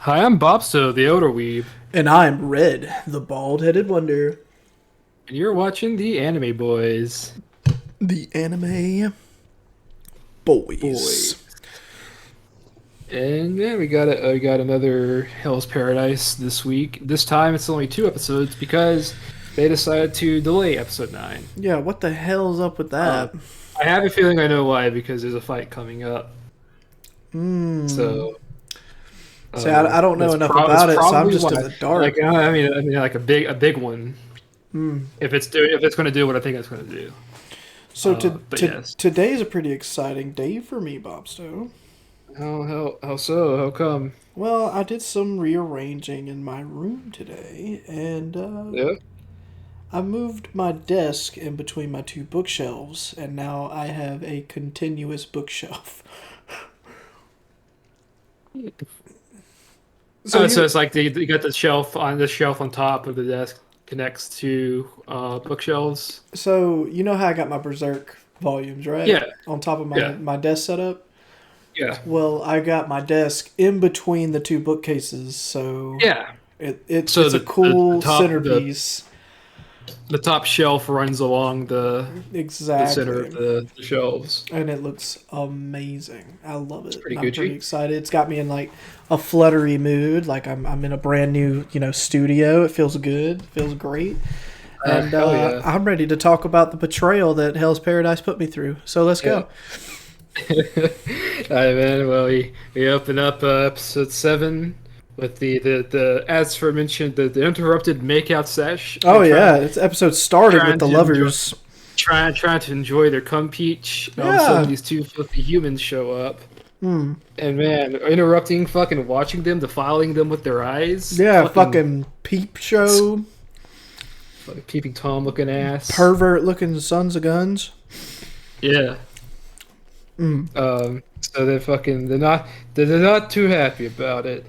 Hi, I'm Bopsto, the Elder Weeb, And I'm Red, the bald-headed wonder. and you're watching the Anime Boys. The anime Boy. boys. And yeah, we got another Hell's Paradise this week. This time it's only 2 episodes because they decided to delay episode 9. Yeah, what the hell's up with Uh, that? I have a feeling I know why, because there's a fight coming up. Hmm. So See, I don't know enough that's about it, so I'm probably just in why. the dark. Like I mean, like a big one. Hmm. If it's going to do what I think it's going to do. So But yes. today's a pretty exciting day for me, Bobsto. How so? How come? Well, I did some rearranging in my room today, and Yeah. I moved my desk in between my two bookshelves, and now I have a continuous bookshelf. So So you it's like you got the shelf on top of the desk connects to bookshelves. So you know how I got my Berserk volumes, right? Yeah, On top of my yeah, my desk setup. yeah, Well, I got my desk in between the two bookcases, so yeah. So it's a the cool top centerpiece. the top shelf runs along the center of Exactly. the shelves. And it looks amazing. I love It's it. pretty And I'm pretty Gucci. excited. It's got me in like a fluttery mood. Like I'm in a brand new, studio. It feels good. It feels great. And Hell yeah. I'm ready to talk about the betrayal that Hell's Paradise put me through. So let's Yeah. go. All right, man. Well, we open up episode 7 with the as for mentioned the interrupted makeout sesh. Oh They're yeah, it's episode started with trying the to enjoy, lovers. trying to enjoy their cum peach. And all of a sudden, Yeah. these two filthy humans show up, Hmm. and man, interrupting, fucking watching them, defiling them with their eyes, Yeah, fucking peep show, fucking peeping tom looking ass. pervert looking sons of guns. Yeah. Mm. So they're not too happy about it,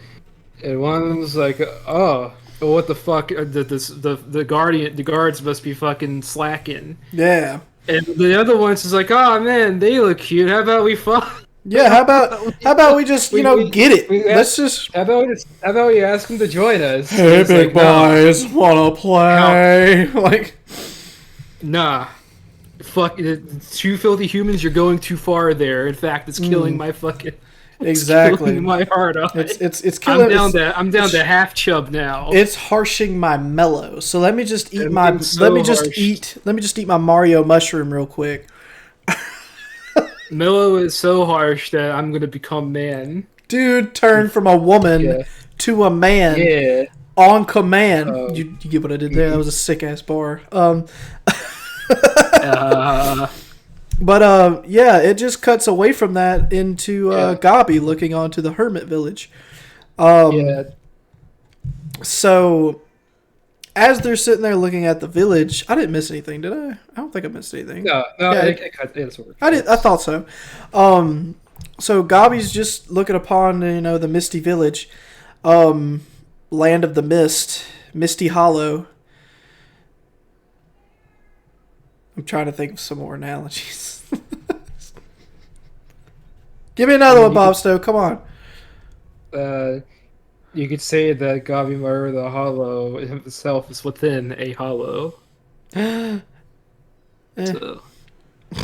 and one's like, oh. What the fuck? The guards must be fucking slacking. Yeah. And the other one's is like, oh man, they look cute. How about we fuck? Yeah, how about we just, get it? We Let's just how about we ask them to join us? And Hey it's big like, no, boys, wanna play? Like nah, fuck, two filthy humans. You're going too far there. In fact, it's killing my fucking, it's exactly. killing my heart on. It's I'm killing down it's, to I'm down to half chub now. it's harshing my mellow. So let me just eat It's my getting so harsh. let me just eat my Mario mushroom real quick. Mellow is so harsh that I'm gonna become man. Dude turned from a woman Yeah, to a man. yeah. On command. Um, You get what I did there? That was a sick ass bar. Uh, But yeah, it just cuts away from that into Yeah. Gabi looking onto the hermit village. Um, yeah. So as they're sitting there looking at the village, I didn't miss anything, did I? I don't think I missed anything. No, Yeah, it sort of I did. I thought so. So Gabi's just looking upon the misty village, land of the mist, Misty Hollow. I'm trying to think of some more analogies. Give me another one, Bob Stowe. Come on. You could say that Gavimaru the Hollow himself is within a hollow. Eh, So,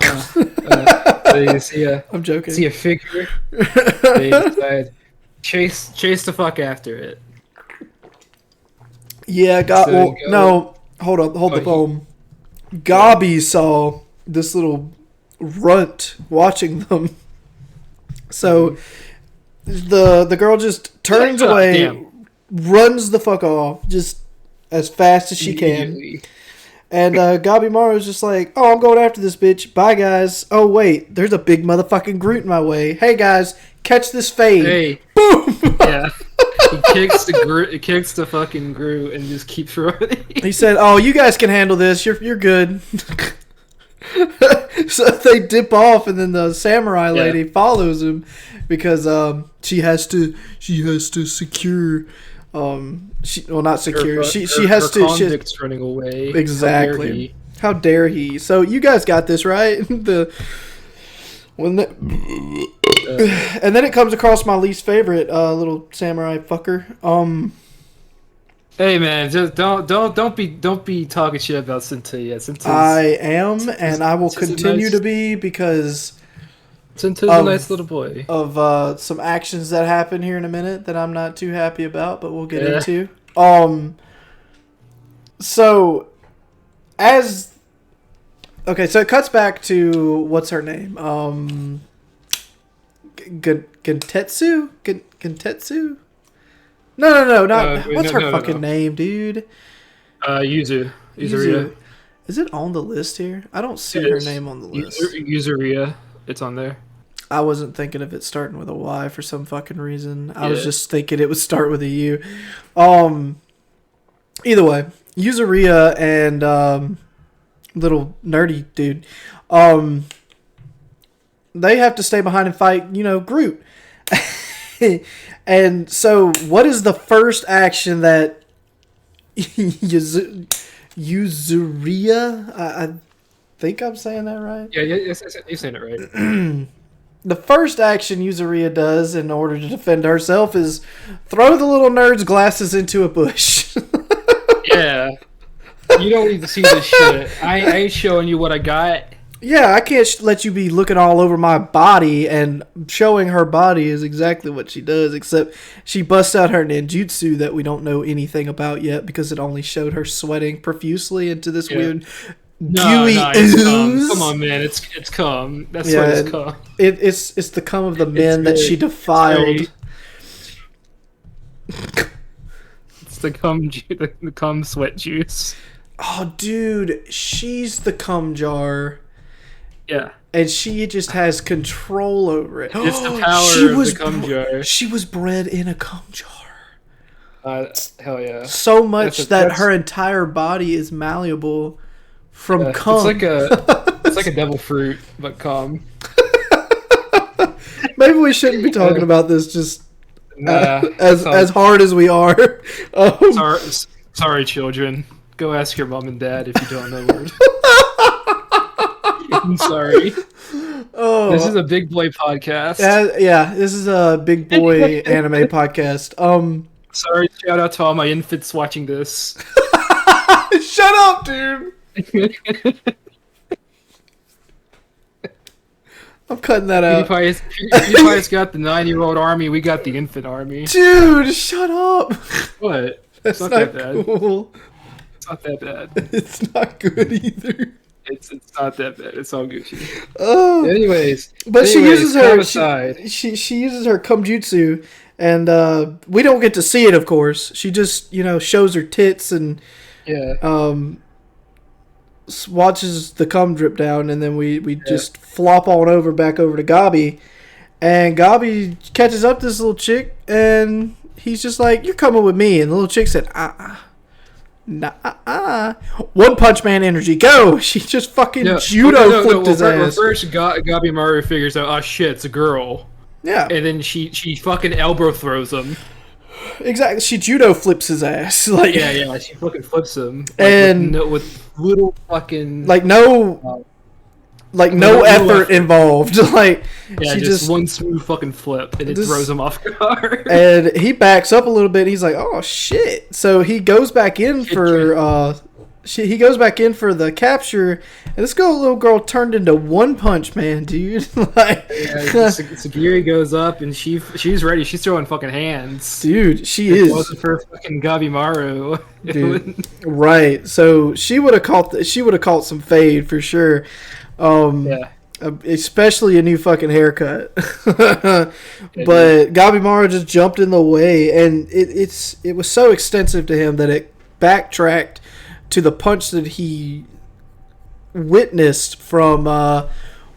so you I'm joking. see a figure. They decide chase the fuck after it. Yeah, So well, go- no, hold Oh, the phone. Gabi saw this little runt watching them. So the girl just turns Oh, away, damn. runs the fuck off, just as fast as she can. Immediately. And Gabi Maru's just like, oh, I'm going after this bitch. Bye, guys. Oh, wait, there's a big motherfucking Groot in my way. Hey, guys, catch this fade. Hey, Boom! yeah. He kicks the fucking Groot and just keeps running. He said, oh, you guys can handle this. You're good. So they dip off, and then the samurai lady follows him because she has to secure not secure. She has her to convict's running away. exactly. How dare he? So you guys got this, right? When the, and then it comes across my least favorite little samurai fucker. Hey man, just don't be talking shit about Sentai. I am, and I will continue to be because Sentai's a nice little boy. Of some actions that happen here in a minute that I'm not too happy about, but we'll get into. So it cuts back to what's her name? Gentetsu? Gentetsu? No, not what's her fucking name, dude? Yuzu. Is it on the list here? I don't see her name on the list. Yuzuria. It's on there. I wasn't thinking of it starting with a Y for some fucking reason. I was just thinking it would start with a U. Either way, Yuzuria and little nerdy dude, they have to stay behind and fight, Groot. And so, what is the first action that Yuzuria? I think I'm saying that right. Yeah, you're saying it right. The first action Yuzuria does in order to defend herself is throw the little nerd's glasses into a bush. Yeah. You don't need to see this shit. I ain't showing you what I got. Yeah, I can't let you be looking all over my body, and showing her body is exactly what she does, except she busts out her ninjutsu that we don't know anything about yet because it only showed her sweating profusely into this weird gooey ooze. Come on, man, it's cum. That's what it's cum. It's the cum of the men that she defiled. It's the cum sweat juice. Oh, dude, she's the cum jar. Yeah. And she just has control over it. It's the power of the cum jar. She was bred in a cum jar. Hell yeah. So much that her entire body is malleable from cum. It's like a devil fruit, but cum. Maybe we shouldn't be talking about this just as hard as we are. Sorry, children. Go ask your mom and dad if you don't know word. I'm sorry. Oh, this is a big boy podcast. This is a big boy anime podcast. Sorry, shout out to all my infants watching this. Shut up, dude. I'm cutting that out. PewDiePie's got the 9-year-old army. We got the infant army. Dude, shut up. What? That's not that bad. Cool. It's not that bad. It's not good either. It's not that bad. It's all Gucci. Anyways, she uses her she uses her kumjutsu, and we don't get to see it, of course. She just shows her tits and watches the cum drip down, and then we just flop on back over to Gabi, and Gabi catches up to this little chick, and he's just like, "You're coming with me," and the little chick said, Nah. One Punch Man energy, go! She just fucking judo flipped his ass. First, Gabi Maru figures out, oh shit, it's a girl. Yeah. And then she fucking elbow throws him. Exactly. She judo flips his ass. Like, yeah, she fucking flips him. And with little fucking no effort involved. Like, she just one smooth fucking flip, and it throws him off guard. And he backs up a little bit. He's like, "Oh shit!" So he goes back in for the capture, and this little girl turned into One Punch Man, dude. Sagiri goes up, and she's ready. She's throwing fucking hands, dude. She is. It wasn't for fucking Gabi Maru, dude. Right. So she would have caught some fade for sure. Especially a new fucking haircut. But Gabi Maru just jumped in the way, and it was so extensive to him that it backtracked to the punch that he witnessed from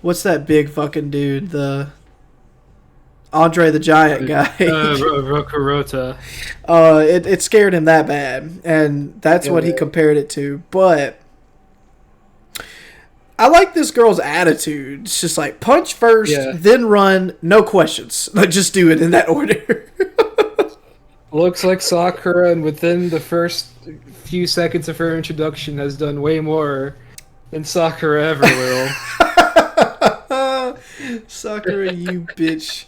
what's that big fucking dude, the Andre the Giant guy. Rokurota. It scared him that bad, and that's what he compared it to. But I like this girl's attitude. It's just like, punch first, then run, no questions. Just do it in that order. Looks like Sakura, and within the first few seconds of her introduction, has done way more than Sakura ever will. Sakura, you bitch.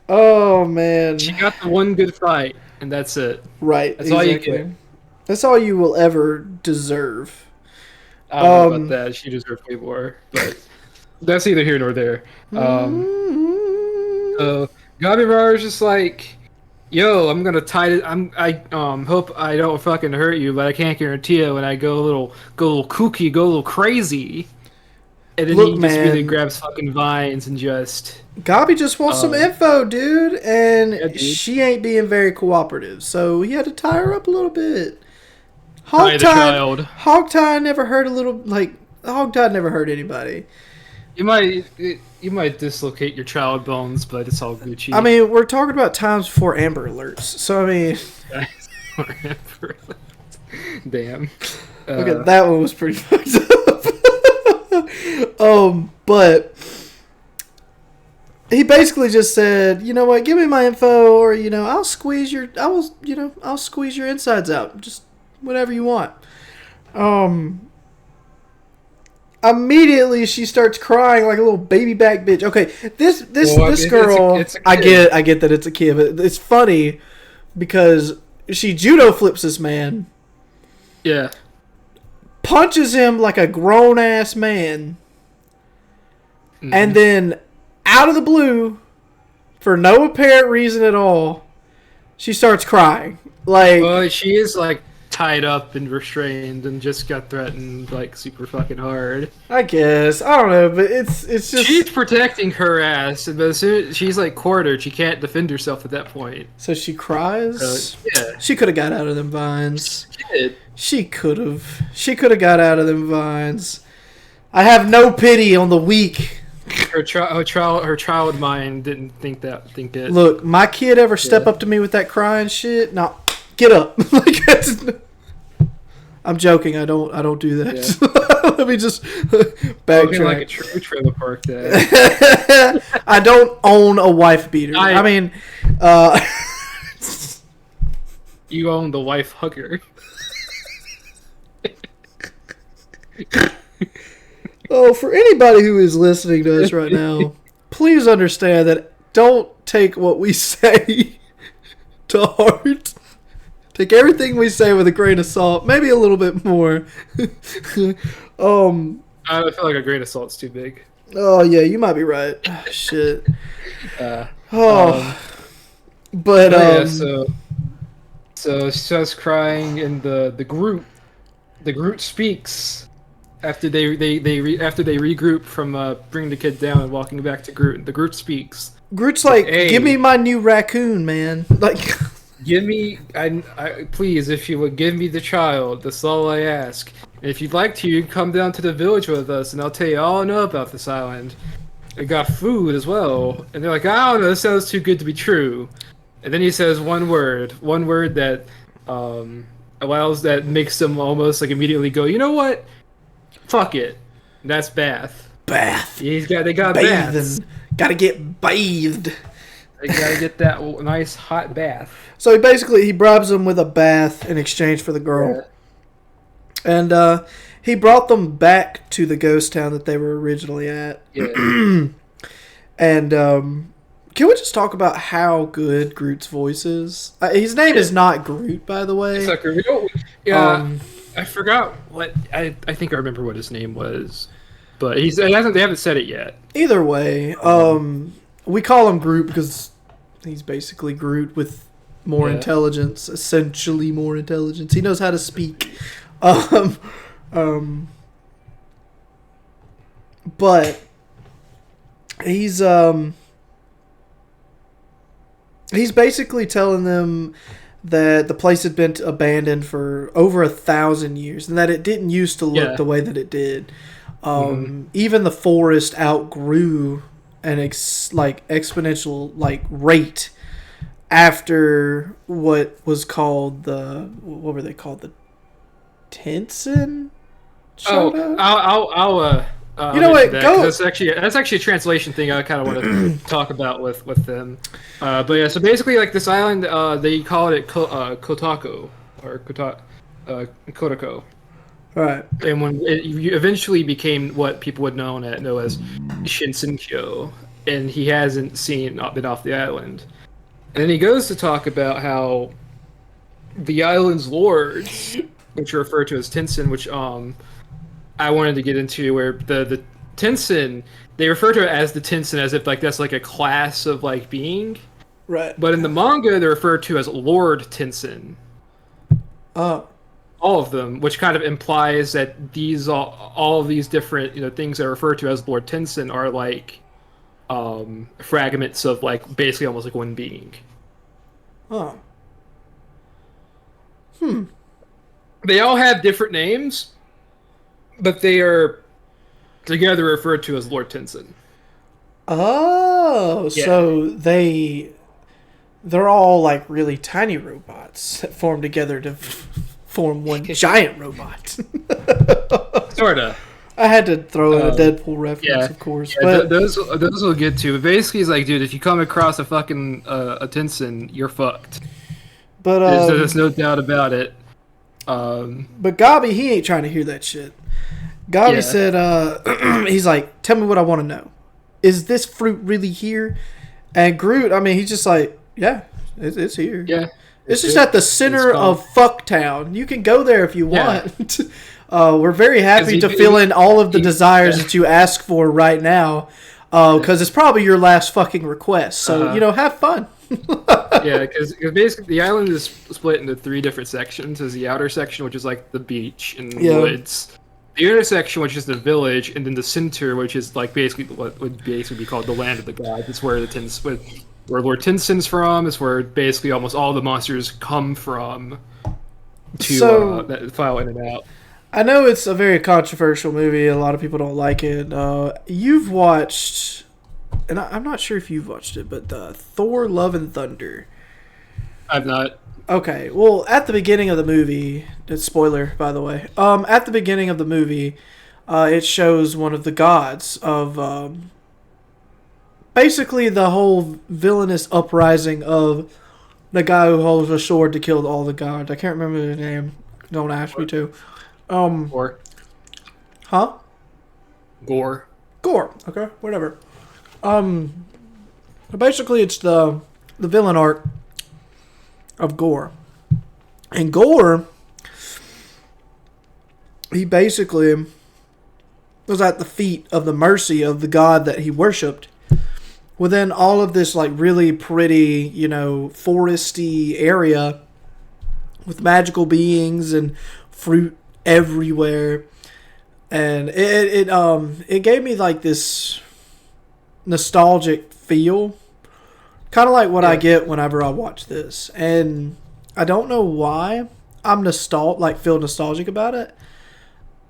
Oh man. She got the one good fight, and that's it. Right. That's all you Exactly. get. That's all you will ever deserve. I don't know about that. She deserves way more, but that's neither here nor there. So Gabimaru is just like, yo, I'm gonna tie it. I hope I don't fucking hurt you, but I can't guarantee it. When I go a little kooky, go a little crazy, and then Look, he just really man. grabs fucking vines and just. Gabi just wants some info, dude, and Yeah, dude. she ain't being very cooperative, so he had to tie her up a little bit. Tie the child. Hogtie never hurt a little Hogtie never hurt anybody. You might dislocate your child bones, but it's all Gucci. I mean, we're talking about times before Amber Alerts, so I mean, damn. okay, that one was pretty fucked up. But he basically just said, you know what, give me my info, or I'll squeeze your insides out, just whatever you want. Immediately she starts crying like a little baby back bitch. Okay, this girl, it's a I get that it's a kid, but it's funny because she judo flips this man. Yeah. Punches him like a grown ass man. Mm-hmm. And then out of the blue, for no apparent reason at all, she starts crying. Like, well, she is like tied up and restrained and just got threatened like super fucking hard. I guess. I don't know, but it's just she's protecting her ass, but as soon as she's like quartered, she can't defend herself at that point. So she cries? Yeah. She could have got out of them vines. She did. She could have. She could have got out of them vines. I have no pity on the weak. Her child mind didn't think it. Look, my kid ever step up to me with that crying shit? No, get up. I'm joking. I don't do that. Yeah. Let me just backtrack. Like a true trailer park day. I don't own a wife beater. I mean, you own the wife hugger. Oh, for anybody who is listening to us right now, please understand that don't take what we say to heart. Take everything we say with a grain of salt, maybe a little bit more. I feel like a grain of salt's too big. Oh yeah, you might be right. Shit. But yeah, so she starts crying, and the Groot speaks after they regroup from bringing the kid down and walking back to Groot. The Groot speaks. Groot's like, hey, give me my new raccoon, man. Like, give me, I please, if you would give me the child. That's all I ask. And if you'd like to, you can come down to the village with us, and I'll tell you all I know about this island. I got food as well. And they're like, I don't know, this sounds too good to be true. And then he says one word that makes them almost like immediately go, you know what? Fuck it. And that's bath. Bath. They got bathing. Baths. Gotta get bathed. They gotta get that nice hot bath. So he bribes them with a bath in exchange for the girl. Yeah. And he brought them back to the ghost town that they were originally at. Yeah. And can we just talk about how good Groot's voice is? His name is not Groot, by the way. It's like Groot. Yeah. I forgot what I think I remember what his name was, but they haven't said it yet. Either way, we call him Groot because he's basically Groot with more intelligence, essentially more intelligence. He knows how to speak. But he's basically telling them that the place had been abandoned for over 1,000 years and that it didn't used to look the way that it did. Even the forest outgrew an exponential rate after what was called what were they called, the Tensen? You know what? Go. That's actually a translation thing I kind of want to talk about with them. But yeah, so basically, like this island, they call it Kotako or Kotako. Right. And when it eventually became what people would know as Shinsenkyo, and he hasn't been off the island. And then he goes to talk about how the island's lords, which are referred to as Tensen, which I wanted to get into, where the Tensen, they refer to it as the Tensen as if like that's like a class of like being. Right. But in the manga, they're referred to as Lord Tensen. Oh. All of them, which kind of implies that these all of these different things that are referred to as Lord Tensen are like fragments of like basically almost like one being. Oh. They all have different names, but they are together referred to as Lord Tensen. Oh, Yeah. so they're all like really tiny robots that form together to form one giant robot. Sorta. I had to throw in a Deadpool reference, of course. Yeah, but those we'll get to. But basically, it's like, dude, if you come across a fucking a Tensen, you're fucked. but There's no doubt about it. But Gabi, he ain't trying to hear that shit. Gabi Yeah. said, he's like, tell me what I want to know. Is this fruit really here? And Groot, I mean, he's just like, yeah, it's here. Yeah. It's just at the center of Fucktown. You can go there if you Yeah. want. We're very happy to fill in all of the desires that you ask for right now, because it's probably your last fucking request. So, have fun. Yeah, because basically the island is split into 3 different sections. There's the outer section, which is like the beach and the woods. The inner section, which is the village, and then the center, which is like basically what would basically be called the land of the gods. It's where where Lord Tensen's from. It's where basically almost all the monsters come from to that file in and out. I know it's a very controversial movie. A lot of people don't like it. You've watched, and I'm not sure if you've watched it, but Thor: Love and Thunder. I've not. Okay, well, at the beginning of the movie, spoiler, by the way, at the beginning of the movie, it shows one of the gods of, basically the whole villainous uprising of the guy who holds a sword to kill all the gods. I can't remember his name. Don't ask me to. Gore. Huh? Gore. Gore. Okay, whatever. Basically, it's the villain arc of Gore. And Gore, he basically was at the feet of the mercy of the god that he worshipped within all of this like really pretty, foresty area with magical beings and fruit everywhere. And it gave me like this nostalgic feel, kind of like what I get whenever I watch this. And I don't know why I'm feel nostalgic about it,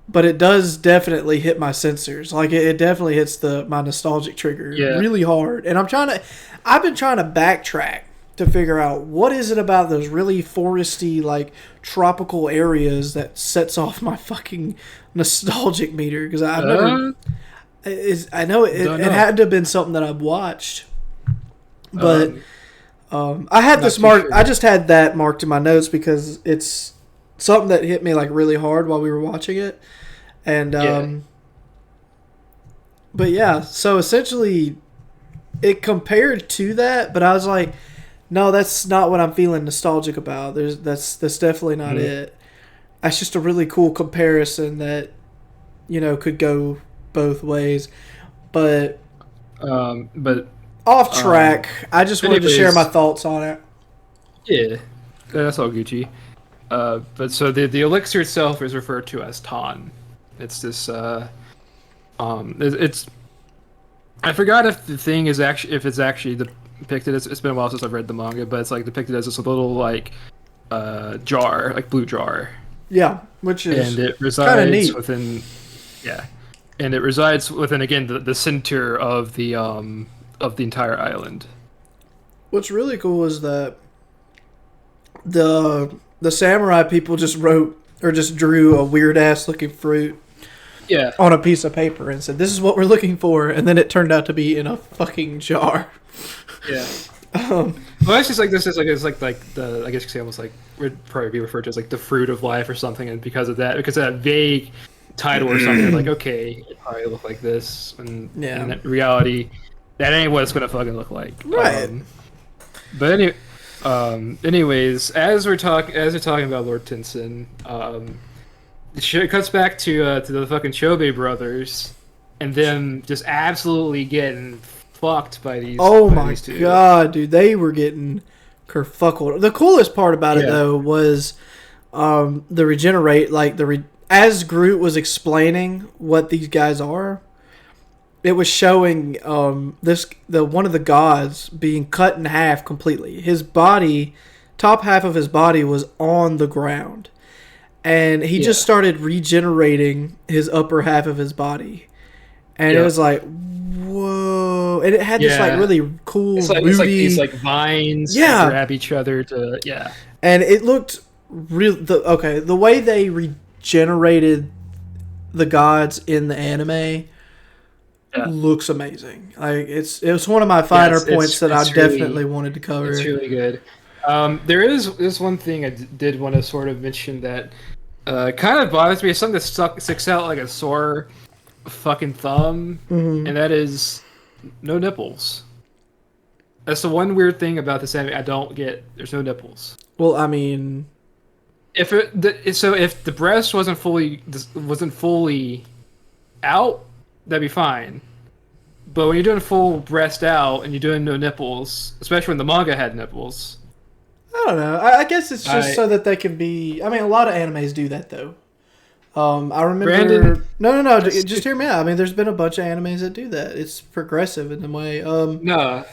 but it does definitely hit my sensors. Like it definitely hits my nostalgic trigger really hard. And I've been trying to backtrack to figure out what is it about those really foresty, like tropical areas that sets off my fucking nostalgic meter. Because I've never, I know it had to have been something that I've watched. But I had this mark. Sure. I just had that marked in my notes because it's something that hit me like really hard while we were watching it, and but yeah. So essentially, it compared to that, but I was like, no, that's not what I'm feeling nostalgic about. That's definitely not it. That's just a really cool comparison that could go both ways, but off track. I just wanted to share my thoughts on it. Yeah, that's all Gucci. But so the elixir itself is referred to as Tan. It's this. It's. I forgot if the thing is actually depicted as. It's been a while since I've read the manga, but it's like depicted as this little like jar, like blue jar. Yeah, which is and it resides neat. within. Yeah, and it resides within again the center of the entire island. What's really cool is that the samurai people just wrote or just drew a weird ass looking fruit on a piece of paper and said, "This is what we're looking for," and then it turned out to be in a fucking jar. Yeah. Well, it's just like this is like it's like the I guess you could say almost like would probably be referred to as like the fruit of life or something, and because of that vague title or something, like okay, it probably look like this, and in reality, that ain't what it's gonna fucking look like. Right. But anyways, as we're talking about Lord Tenson, it cuts back to the fucking Chobe brothers, and them just absolutely getting fucked by these. Oh by my these two. god, dude, they were getting kerfuckled. The coolest part about it though was the regenerate, like as Groot was explaining what these guys are. It was showing one of the gods being cut in half completely. His body, top half of his body was on the ground, and he just started regenerating his upper half of his body, and it was like, whoa! And it had this like really cool, it's like these like vines that grab each other to and it looked real. The way they regenerated the gods in the anime. Looks amazing. Like it was one of my finer points that I definitely wanted to cover. It's really good. There's one thing I did want to sort of mention that kind of bothers me. It's something that sticks out like a sore fucking thumb, and that is no nipples. That's the one weird thing about this anime I don't get. There's no nipples. Well, I mean, if the breast wasn't fully out, that'd be fine. But when you're doing full breast out and you're doing no nipples, especially when the manga had nipples, I don't know. I guess it's just so that they can be. I mean, a lot of animes do that though. I remember. Brandon, no. Just hear me out. I mean, there's been a bunch of animes that do that. It's progressive in a way. No,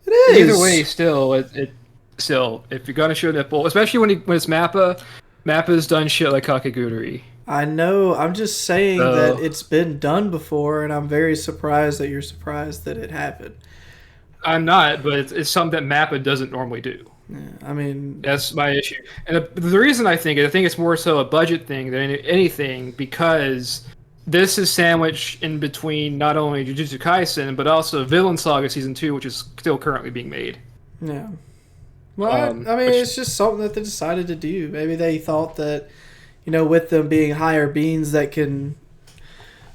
it is. Either way, still, if you're gonna show nipple, especially when it's Mappa, Mappa's done shit like Kakegurui. I know. I'm just saying that it's been done before, and I'm very surprised that you're surprised that it happened. I'm not, but it's something that Mappa doesn't normally do. Yeah, I mean, that's my issue. And the reason I think it's more so a budget thing than anything, because this is sandwiched in between not only Jujutsu Kaisen, but also Villain Saga Season 2, which is still currently being made. Yeah. Well, I mean, it's just something that they decided to do. Maybe they thought that, with them being higher beings that can...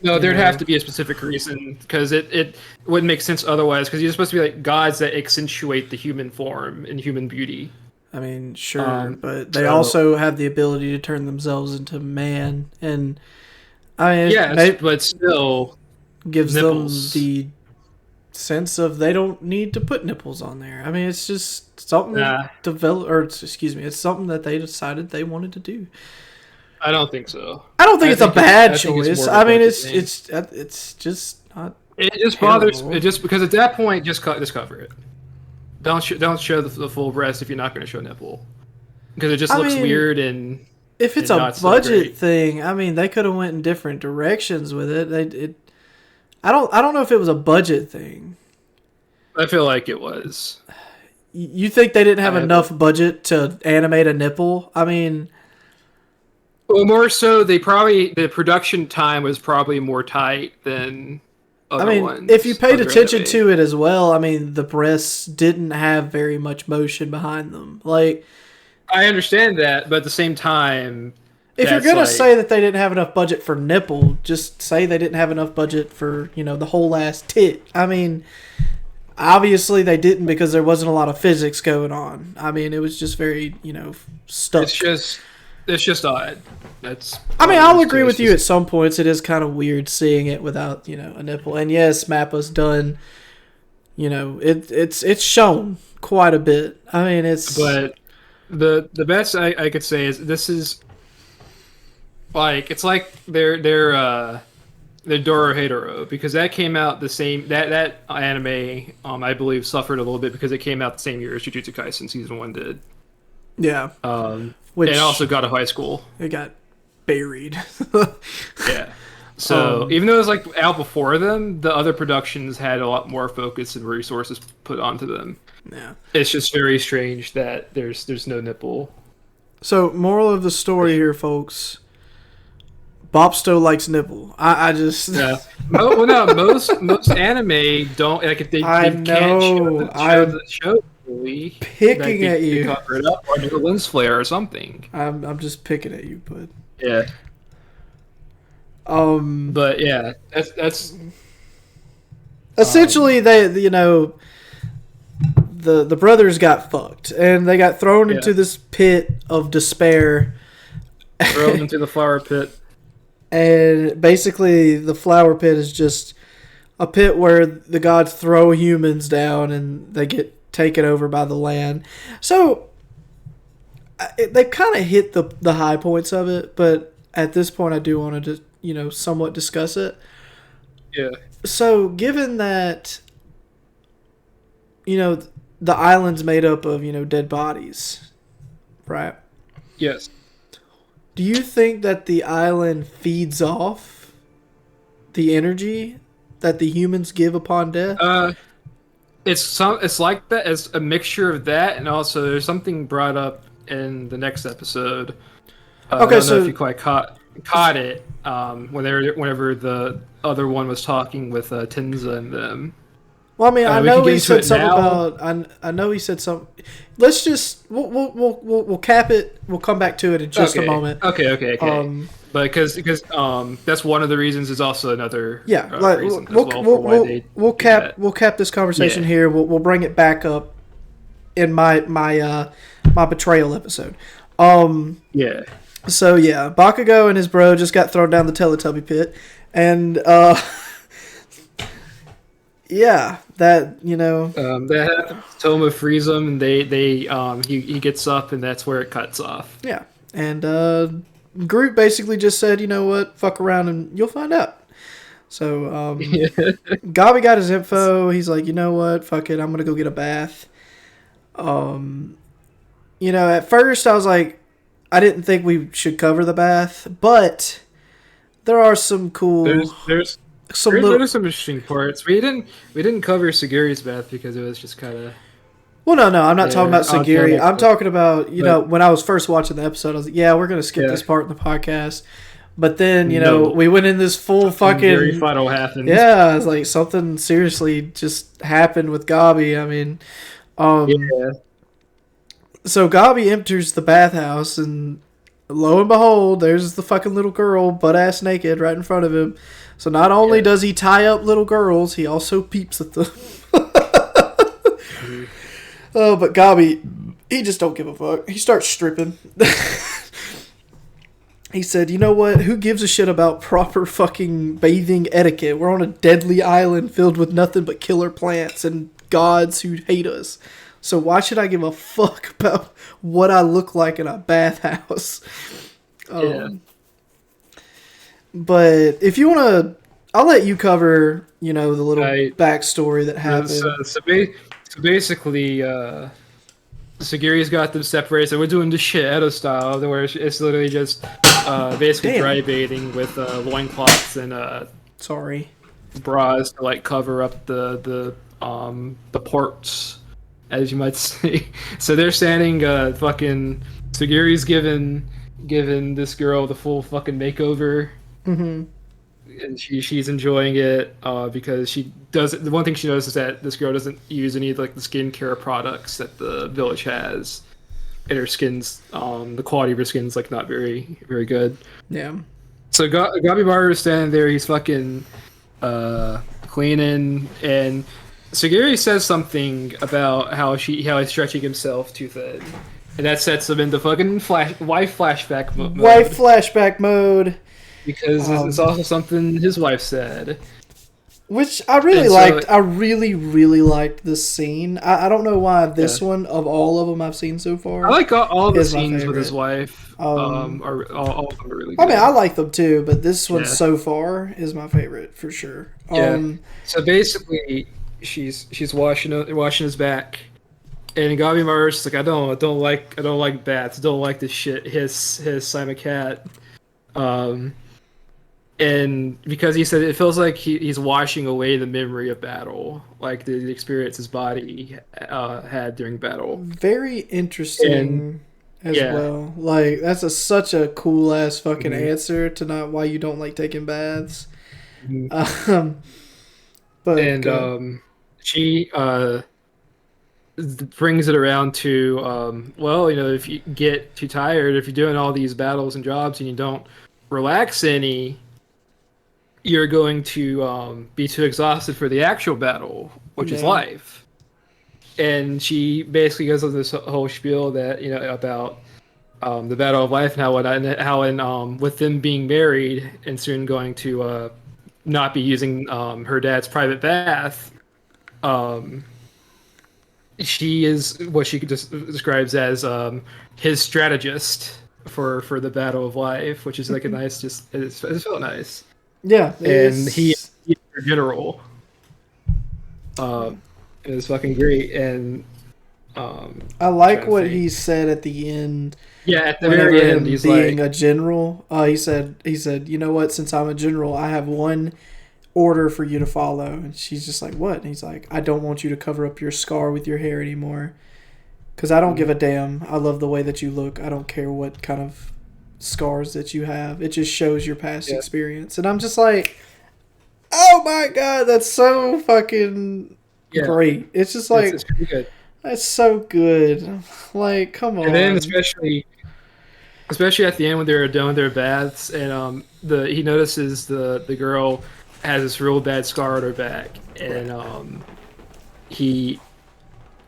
No, there'd have to be a specific reason, because it wouldn't make sense otherwise, because you're supposed to be like gods that accentuate the human form and human beauty. I mean, sure, but they also have the ability to turn themselves into man, and I mean, but still gives nipples. them the sense of they don't need to put nipples on there. I mean, it's just something it's something that they decided they wanted to do. I don't think so. I don't think it's a bad choice. I mean, it's just not. It just bothers. It just because at that point, just cover it. Don't show the full breast if you're not going to show nipple, because it just looks weird and. If it's a budget thing, I mean, they could have went in different directions with it. I don't know if it was a budget thing. I feel like it was. You think they didn't have enough budget to animate a nipple? I mean. Well, more so, the production time was probably more tight than other ones. If you paid attention to it as well, I mean, the breasts didn't have very much motion behind them. Like, I understand that, but at the same time, if you're gonna say that they didn't have enough budget for nipple, just say they didn't have enough budget for the whole ass tit. I mean, obviously they didn't, because there wasn't a lot of physics going on. I mean, it was just very stuck. It's just odd. I'll agree with you at some points. It is kind of weird seeing it without, a nipple. And yes, Mappa's done, it's shown quite a bit. I mean, it's... But the best I could say is this is... Like, it's like they're Dorohedoro, because that came out the same... That anime, I believe, suffered a little bit because it came out the same year as Jujutsu Kaisen Season 1 did. Yeah. Which also got to high school. It got buried. Yeah. So even though it was like out before them, the other productions had a lot more focus and resources put onto them. Yeah. It's just very strange that there's no nipple. So moral of the story here, folks. Bopsto likes nipple. I just most anime don't like if they can't show picking at you. Cover it up or do a lens flare or something. I'm just picking at you, but yeah. But yeah, that's Essentially, the brothers got fucked, and they got thrown into this pit of despair. Thrown into the flower pit. And basically, the flower pit is just a pit where the gods throw humans down and they get taken over by the land. So they kind of hit the high points of it, but at this point, I do want to just somewhat discuss it. Yeah. So given that the island's made up of dead bodies, right? Yes. Do you think that the island feeds off the energy that the humans give upon death? It's like that. It's a mixture of that, and also there's something brought up in the next episode. Okay, I don't so know if you quite caught it. Whenever the other one was talking with Tenza and them. Well, I mean, I know he said something now. about. I know he said something. Let's just we'll cap it. We'll come back to it in just a moment. Okay. But because that's one of the reasons. Is also another reason as well for why they we'll cap this conversation here. We'll bring it back up in my betrayal episode. Yeah. So yeah, Bakugo and his bro just got thrown down the Teletubby pit, and yeah, that that happens. Toma frees him, and he gets up, and that's where it cuts off. Yeah, and Groot basically just said, you know what, fuck around and you'll find out. So Gabi got his info. He's like, you know what, fuck it, I'm gonna go get a bath. At first I was like, I didn't think we should cover the bath, but there are some cool. There's some interesting parts. We didn't cover Sagiri's bath because it was just kind of. Well, no, I'm not talking about Sagiri. I'm talking about when I was first watching the episode, I was like, yeah, we're gonna skip this part in the podcast. But then we went in this full fucking. Very final happened. Yeah, it's like something seriously just happened with Gabi. I mean, So Gabi enters the bathhouse, and lo and behold, there's the fucking little girl, butt ass naked, right in front of him. So not only does he tie up little girls, he also peeps at them. Oh, but Gabi, he just don't give a fuck. He starts stripping. He said, you know what? Who gives a shit about proper fucking bathing etiquette? We're on a deadly island filled with nothing but killer plants and gods who hate us. So why should I give a fuck about what I look like in a bathhouse? But if you want to, I'll let you cover, the little backstory that happened. So basically, Sagiri's got them separated. So we're doing the Shadow style, where it's literally just basically dry bathing with loincloths and bras to cover up the ports, as you might say. So they're standing. Fucking Sagiri's given this girl the full fucking makeover. Mm-hmm. And she's enjoying it because she does. The one thing she knows is that this girl doesn't use any of the skincare products that the village has, and her skin's the quality of her skin's not very very good. Yeah. So Gabi Maru is standing there. He's fucking cleaning, and Sagiri says something about how he's stretching himself too thin, and that sets him into fucking wife flashback mode. Wife flashback mode. Because it's also something his wife said. Which I really liked. I really, really liked this scene. I don't know why this one, of all of them I've seen so far. I like all the scenes with his wife. Are all of them are really good. I mean, I like them too, but this one so far is my favorite for sure. So basically, she's washing his back, and Gabi Maru's like, I don't like bats. Don't like this shit. His Simon Cat. And because he said it feels like he's washing away the memory of battle, like the experience his body had during battle. Very interesting as well. Like that's such a cool ass fucking answer to not why you don't like taking baths. She brings it around to if you get too tired, if you're doing all these battles and jobs and you don't relax any. you're going to be too exhausted for the actual battle, which is Yeah. life. And she basically goes on this whole spiel that about the battle of life and how with them being married and soon going to not be using her dad's private bath, um, she is what she just describes as his strategist for the battle of life, which is like a nice, just it felt nice. Yeah, And it's he's her general. It was fucking great, and I like trying to what think. he said at the end. Yeah, at the Whenever very end, him he's being like, a general, he said, you know what? Since I'm a general, I have one order for you to follow. And she's just like, what? And he's like, I don't want you to cover up your scar with your hair anymore, because I don't give a damn. I love the way that you look. I don't care what kind of scars that you have. It just shows your past yeah, experience. And I'm just like, oh my god, that's so fucking yeah, great. It's just it's like, pretty good. that's so good. Like, come And then on. especially at the end when they're done with their baths, and the he notices the girl has this real bad scar on her back, and he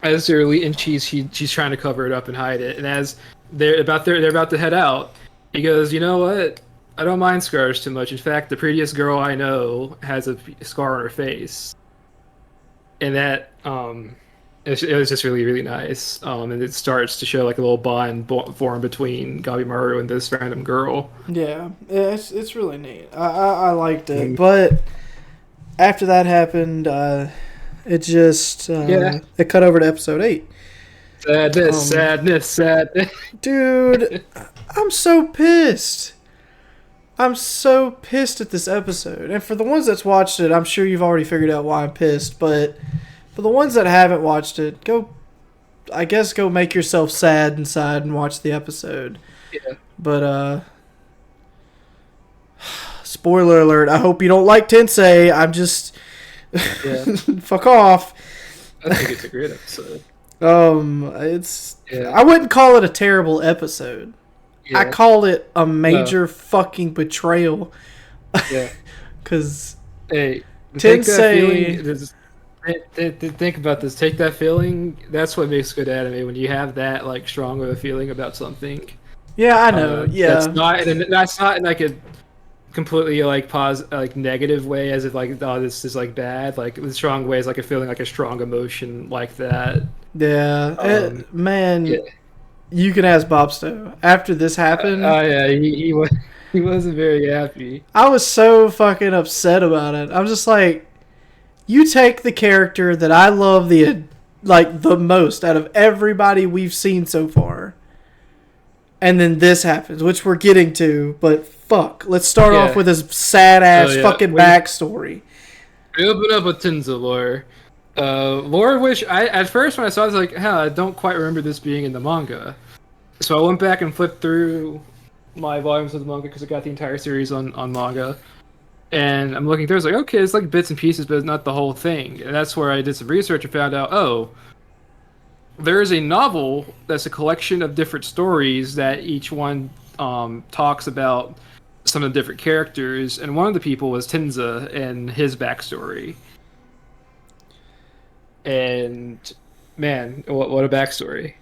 as and she's trying to cover it up and hide it, and as they're about to head out, he goes, you know what? I don't mind scars too much. In fact, the prettiest girl I know has a scar on her face, and that it was just really really nice. And it starts to show like a little bond form between Gabimaru and this random girl. Yeah, it's really neat. I liked it, Mm. but after that happened, it just Yeah, it cut over to episode 8. sadness, Um, sadness, sadness. Dude, I'm so pissed. I'm so pissed at this episode. And for the ones that's watched it, I'm sure you've already figured out why I'm pissed. But for the ones that haven't watched it, go make yourself sad inside and watch the episode. Yeah, But spoiler alert, I hope you don't like Tensei. I'm just yeah. fuck off. I think it's a great episode. It's Yeah, I wouldn't call it a terrible episode. I yeah, call it a no, major fucking betrayal. yeah. Cause Hey, take that feeling. Tensei, Think about this. Take that feeling. That's what makes good anime. When you have that like strong of a feeling about something. yeah, I know, That's yeah, not. And that's not in like a completely like like negative way, as if like oh this is like bad. Like the strong way is like a feeling like a strong emotion like that. yeah. Yeah. Man, you can ask Bopsto. After this happened, Oh yeah, he was he wasn't very happy. I was so fucking upset about it. I'm just like, you take the character that I love the most out of everybody we've seen so far, and then this happens, which we're getting to. But fuck, let's start off Yeah. with his sad ass So yeah, fucking backstory. we open up with Tenza lore. Lore which I at first when I saw it, I was like, huh, I don't quite remember this being in the manga. So I went back and flipped through my volumes of the manga because I got the entire series on manga. And I'm looking through, it's like, okay, it's like bits and pieces, but it's not the whole thing. And that's where I did some research and found out, oh, there is a novel that's a collection of different stories that each one talks about some of the different characters. And one of the people was Tenza and his backstory. And man, what a backstory.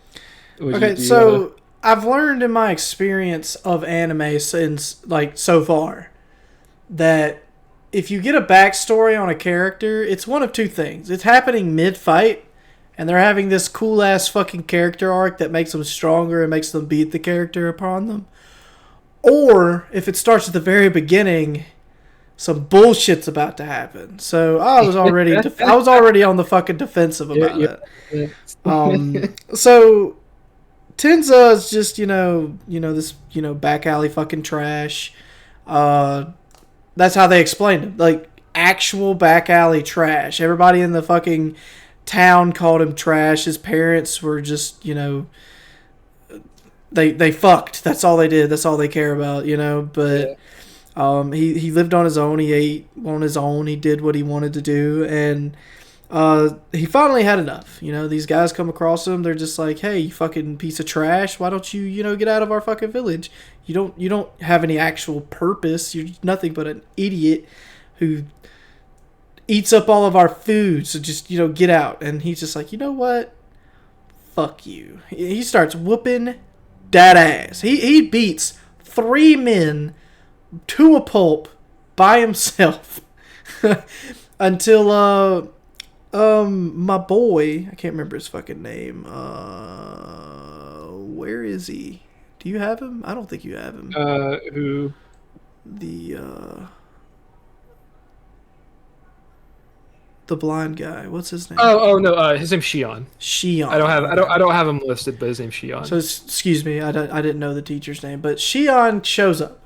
Okay, so I've learned in my experience of anime since like so far that if you get a backstory on a character, it's one of two things. It's happening mid fight, and they're having this cool ass fucking character arc that makes them stronger and makes them beat the character upon them. Or if it starts at the very beginning, some bullshit's about to happen. So I was already on the fucking defensive about it. So Tenza is just this back alley fucking trash. That's how they explained it, like actual back alley trash. Everybody in the fucking town called him trash. His parents were just they fucked. That's all they did. That's all they care about. But he lived on his own. He ate on his own. He did what he wanted to do, and he finally had enough. These guys come across him. They're just like, "Hey, you fucking piece of trash! Why don't you, get out of our fucking village? You don't have any actual purpose. You're nothing but an idiot. who eats up all of our food. So just, get out. And he's just like, you know what? Fuck you. He starts whooping that ass. He beats 3 men to a pulp by himself until my boy, I can't remember his fucking name. Where is he? Do you have him? I don't think you have him. Who? The blind guy. What's his name? Oh no, his name's Shion. Shion. I don't have him listed, but his name's Shion. So excuse me, I didn't know the teacher's name, but Shion shows up,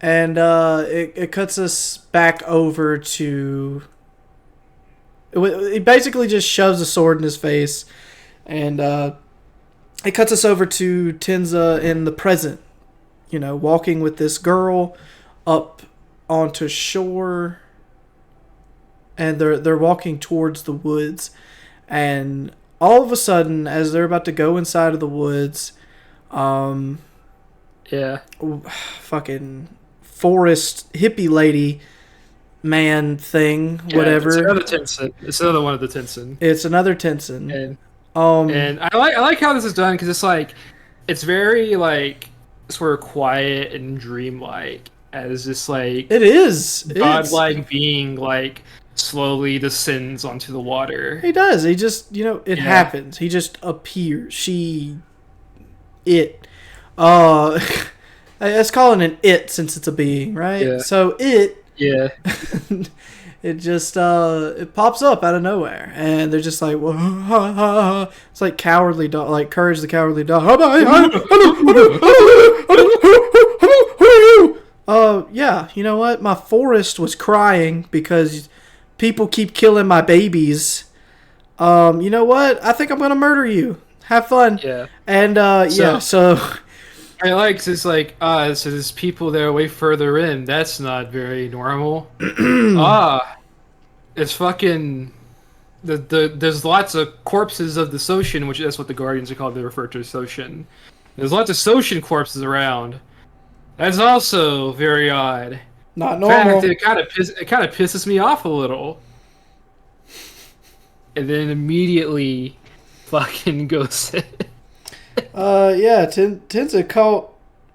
and it cuts us back over to. It basically just shoves a sword in his face, and it cuts us over to Tenza in the present, walking with this girl up onto shore, and they're walking towards the woods, and all of a sudden, as they're about to go inside of the woods, fucking forest hippie lady man thing, whatever. It's another Tensen. It's another one of the Tensen. It's another Tensen. And I like how this is done because it's very like sort of quiet and dreamlike as this like it is godlike being like slowly descends onto the water. He does. He just it happens. He just appears. Let's call it an it since it's a being, right? Yeah. So it. Yeah. It just it pops up out of nowhere, and they're just like, whoa, it's like Cowardly Dog, like Courage the Cowardly Dog. Who are you? Yeah, you know what? My forest was crying because people keep killing my babies. You know what? I think I'm gonna murder you. Have fun. Yeah. And so. I like so there's people that are way further in. That's not very normal. It's fucking there's lots of corpses of the Soshin, which that's what the Guardians are called. They refer to as Soshin. There's lots of Soshin corpses around. That's also very odd. Not normal. In fact, it kind of pisses me off a little. And then immediately, fucking goes. Tenza caught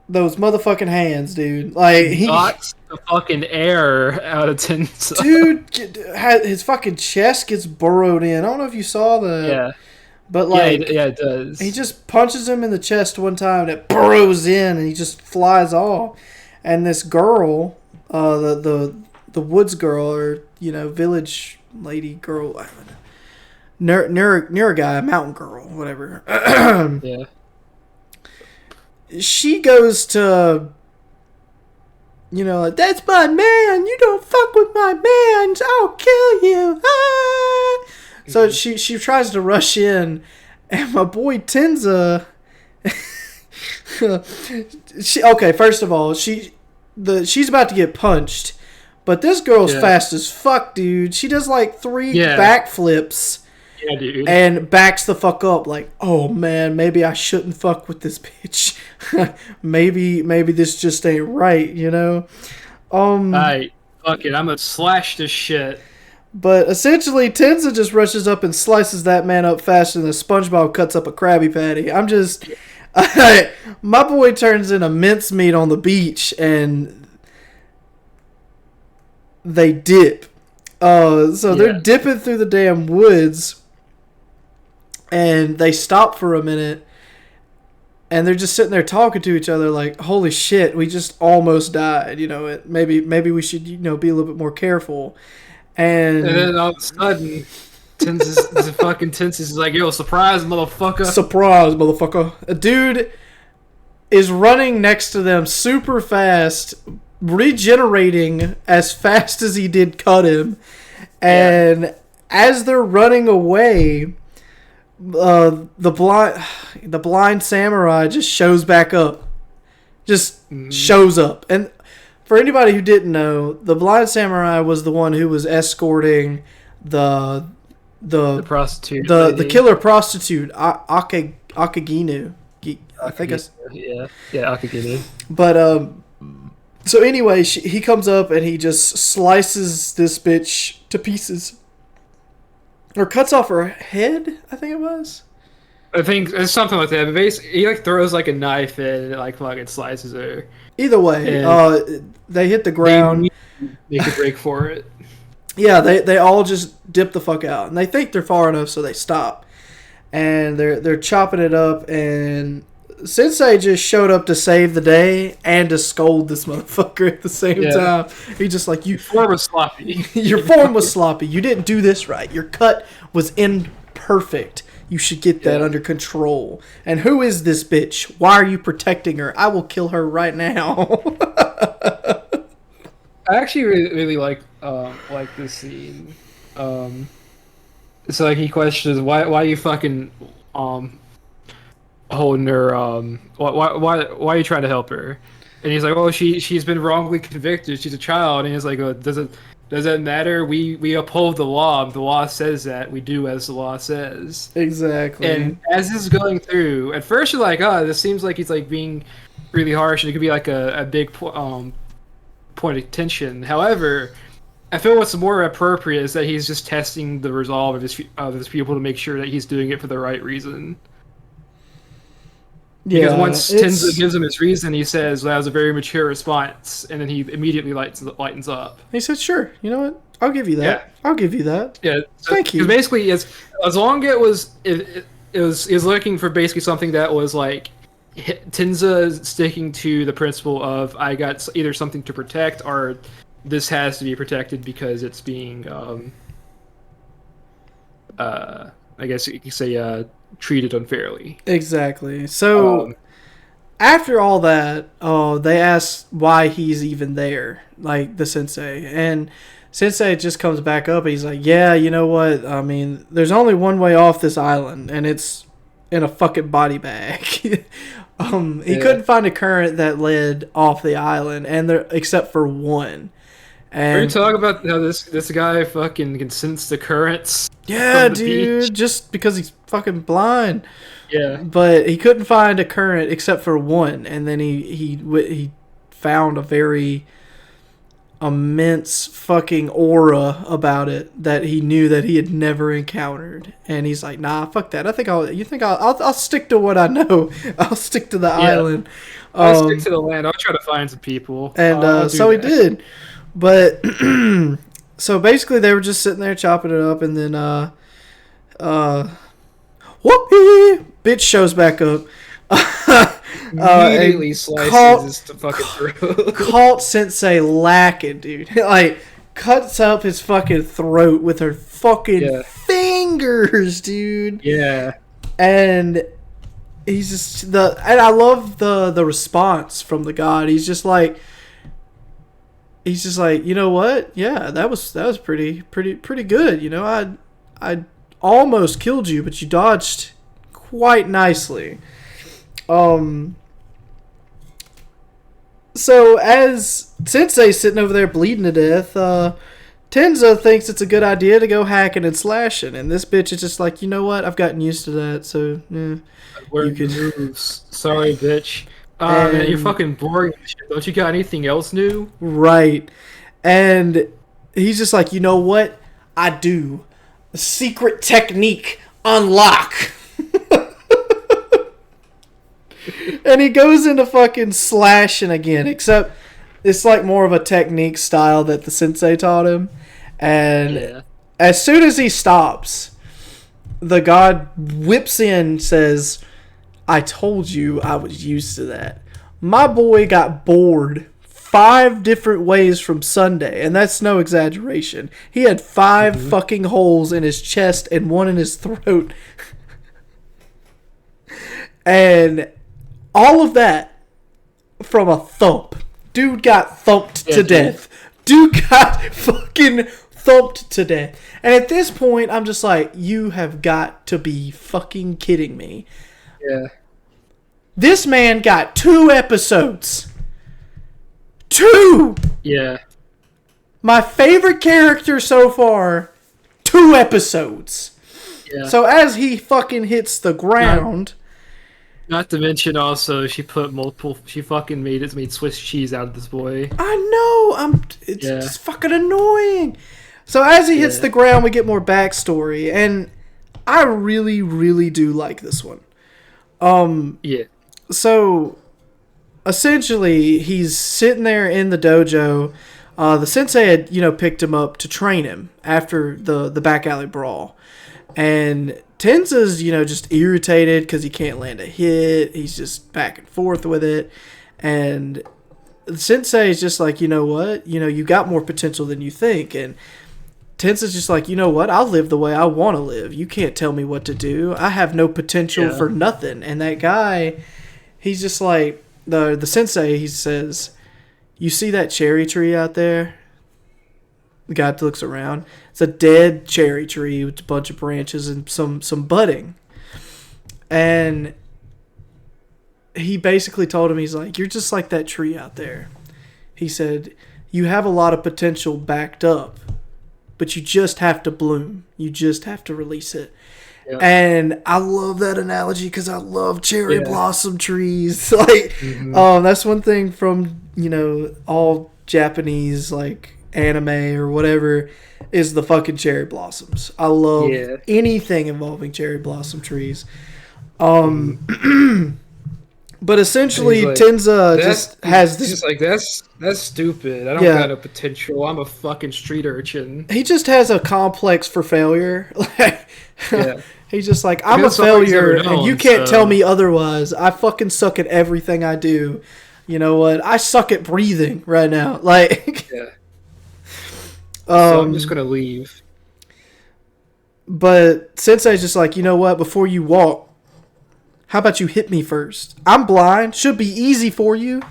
those motherfucking hands, dude. Like he knocks the fucking air out of Tenza. Dude, his fucking chest gets burrowed in. I don't know if you saw that. Yeah. But like, it does. He just punches him in the chest one time, and it burrows in, and he just flies off. And this girl, the woods girl, or village lady girl, near guy, mountain girl, whatever. Yeah. She goes to, like, that's my man. You don't fuck with my man. I'll kill you. Ah! So she tries to rush in, and my boy Tenza. First of all, she's about to get punched, but this girl's fast as fuck, dude. She does like 3 backflips. Yeah, dude. And backs the fuck up like, oh man, maybe I shouldn't fuck with this bitch. maybe this just ain't right, Alright, fuck it, I'm gonna slash this shit. But essentially, Tenza just rushes up and slices that man up faster than a SpongeBob cuts up a Krabby Patty. My boy turns into mincemeat on the beach, and they dip. They're dipping through the damn woods, and they stop for a minute, and they're just sitting there talking to each other like, holy shit, we just almost died. Maybe we should be a little bit more careful. And then all of a sudden, Tensis is like, yo, surprise, motherfucker. Surprise, motherfucker. A dude is running next to them super fast, regenerating as fast as he did cut him. And as they're running away, the blind samurai just shows back up. Shows up. And for anybody who didn't know, the blind samurai was the one who was escorting the prostitute, the killer prostitute, Akaginu. I think it's Akaginu. But So anyway, he comes up and he just slices this bitch to pieces. Or cuts off her head, I think it was. I think it's something like that. But basically, he like throws like a knife in and it like fucking slices her. Either way, they hit the ground. They make a break for it. Yeah, they all just dip the fuck out. And they think they're far enough, so they stop. And they're chopping it up, and Sensei just showed up to save the day and to scold this motherfucker at the same time. He just like, your form was sloppy. Your form was sloppy. You didn't do this right. Your cut was imperfect. You should get that under control. And who is this bitch? Why are you protecting her? I will kill her right now. I actually really like this scene. So like he questions why you fucking holding her, why are you trying to help her? And he's like, oh, she's been wrongly convicted, she's a child. And he's like, does it matter? We uphold the law. If the law says that, we do as the law says. Exactly. And as this is going through, at first you're like, oh, this seems like he's like being really harsh, and it could be like a big point of tension. However, I feel what's more appropriate is that he's just testing the resolve of his people to make sure that he's doing it for the right reason. Because once Tenza gives him his reason, he says, well, that was a very mature response, and then he immediately lightens up. He said, sure, you know what? I'll give you that. Yeah. I'll give you that. Yeah. So, thank you. Basically, as long as it was looking for basically something that was like Tenza sticking to the principle of I got either something to protect or this has to be protected because it's being I guess you could say treated unfairly. Exactly. So after all that, they ask why he's even there, like the sensei, and Sensei just comes back up and he's like, yeah, you know what, I mean, there's only one way off this island, and it's in a fucking body bag. He couldn't find a current that led off the island, and except for one. And are you talking about how this guy fucking can sense the currents? Yeah, dude, beach? Just because he's fucking blind. Yeah. But he couldn't find a current except for one, and then he found a very immense fucking aura about it that he knew that he had never encountered. And he's like, nah, fuck that. I'll stick to what I know. I'll stick to the island. I'll stick to the land. I'll try to find some people. And so he did. But so basically they were just sitting there chopping it up, and then whoopee bitch shows back up. Immediately slices his fucking throat. Caught Sensei lacking, dude. Like cuts up his fucking throat with her fucking fingers, dude. Yeah. And he's just and I love the response from the god. He's just like, you know what? Yeah, that was pretty good. You know, I almost killed you, but you dodged quite nicely. So as Sensei's sitting over there bleeding to death, Tenza thinks it's a good idea to go hacking and slashing, and this bitch is just like, you know what? I've gotten used to that, so you can move. Sorry, bitch. Man, you're fucking boring. Don't you got anything else new? Right. And he's just like, you know what? I do. A secret technique unlock. And he goes into fucking slashing again, except it's like more of a technique style that the sensei taught him. And as soon as he stops, the god whips in, says, I told you I was used to that. My boy got bored 5 different ways from Sunday, and that's no exaggeration. He had 5 fucking holes in his chest and 1 in his throat. And all of that from a thump. Dude got thumped to death. Dude got fucking thumped to death. And at this point, I'm just like, you have got to be fucking kidding me. Yeah. This man got 2 episodes. 2! Yeah. My favorite character so far, 2 episodes. Yeah. So as he fucking hits the ground, Not to mention also she put multiple. She fucking made Swiss cheese out of this boy. I know. It's Yeah, just fucking annoying. So as he hits yeah, the ground, we get more backstory, and I really, really do like this one. yeah, So essentially, he's sitting there in the dojo. The sensei had, picked him up to train him after the back alley brawl. And Tenza's, just irritated because he can't land a hit. He's just back and forth with it. And the sensei is just like, you know what? You got more potential than you think. And Tenza's just like, you know what? I'll live the way I want to live. You can't tell me what to do. I have no potential yeah. for nothing. And that guy, he's just like, the sensei, he says, you see that cherry tree out there? The guy looks around. It's a dead cherry tree with a bunch of branches and some budding. And he basically told him, he's like, you're just like that tree out there. He said, you have a lot of potential backed up, but you just have to bloom. You just have to release it. Yeah. And I love that analogy because I love cherry blossom trees. That's one thing from, all Japanese, anime or whatever, is the fucking cherry blossoms. I love anything involving cherry blossom trees. But essentially, Tenza just has this. He's like, that's stupid. I don't got a potential. I'm a fucking street urchin. He just has a complex for failure. Yeah. He's just like, I'm a failure, and you can't tell me otherwise. I fucking suck at everything I do. You know what? I suck at breathing right now. Yeah. So I'm just gonna leave. But Sensei's just like, you know what? Before you walk, how about you hit me first? I'm blind. Should be easy for you.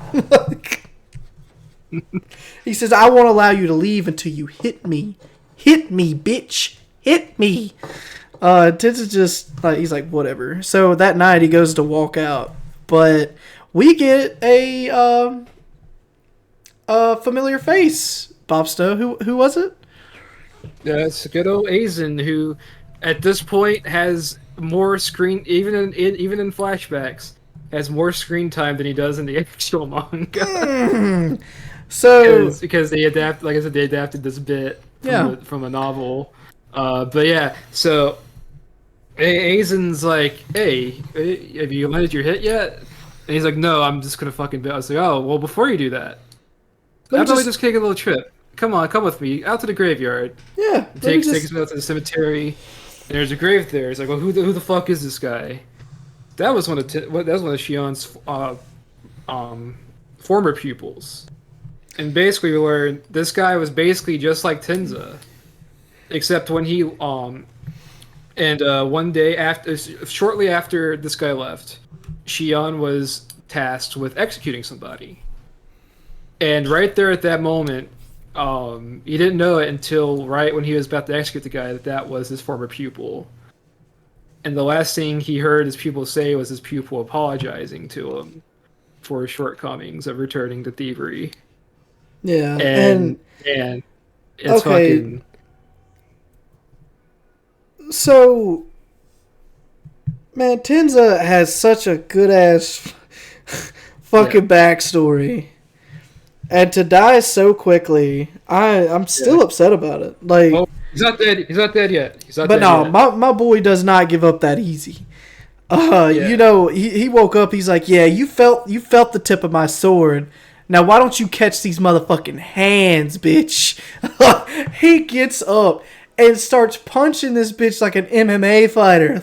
He says, I won't allow you to leave until you hit me. Hit me, bitch. Hit me. Tenza just, he's like, whatever. So that night he goes to walk out. But we get a familiar face. Bopsto. Who was it? Yeah, it's good old Aizen, who at this point has more screen, even in flashbacks, has more screen time than he does in the actual manga. So because they adapted this bit from a novel. But yeah, so Aizen's like, hey, have you landed your hit yet? And he's like, no, I'm just gonna fucking bet. I was like, oh, well, before you do that, how about we just take a little trip? Come on, come with me out to the graveyard. Yeah, takes me out to the cemetery, and there's a grave there. He's like, well, who the fuck is this guy? That was one of Shion's former pupils, and basically we learned this guy was basically just like Tenza, except when he one day shortly after this guy left, Shion was tasked with executing somebody, and right there at that moment. He didn't know it until right when he was about to execute the guy that was his former pupil. And the last thing he heard his pupil say was his pupil apologizing to him for his shortcomings of returning to thievery. Yeah, and it's fucking... So, man, Tenza has such a good-ass fucking backstory. And to die so quickly, I'm still upset about it. He's not dead. He's not dead yet. My boy does not give up that easy. He woke up. He's like, yeah, you felt the tip of my sword. Now why don't you catch these motherfucking hands, bitch? He gets up and starts punching this bitch like an MMA fighter.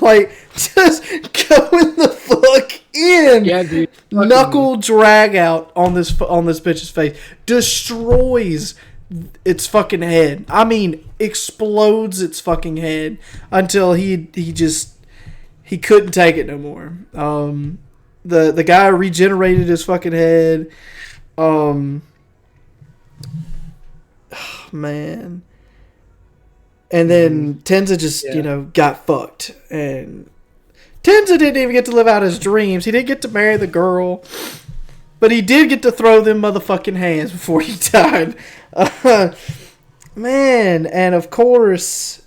Just going the fuck in. Yeah, dude. Knuckle drag out on this bitch's face. Destroys its fucking head. I mean, explodes its fucking head until he couldn't take it no more. The guy regenerated his fucking head. Man. And then Tenza just, got fucked. And Tenza didn't even get to live out his dreams. He didn't get to marry the girl. But he did get to throw them motherfucking hands before he died. Man. And of course,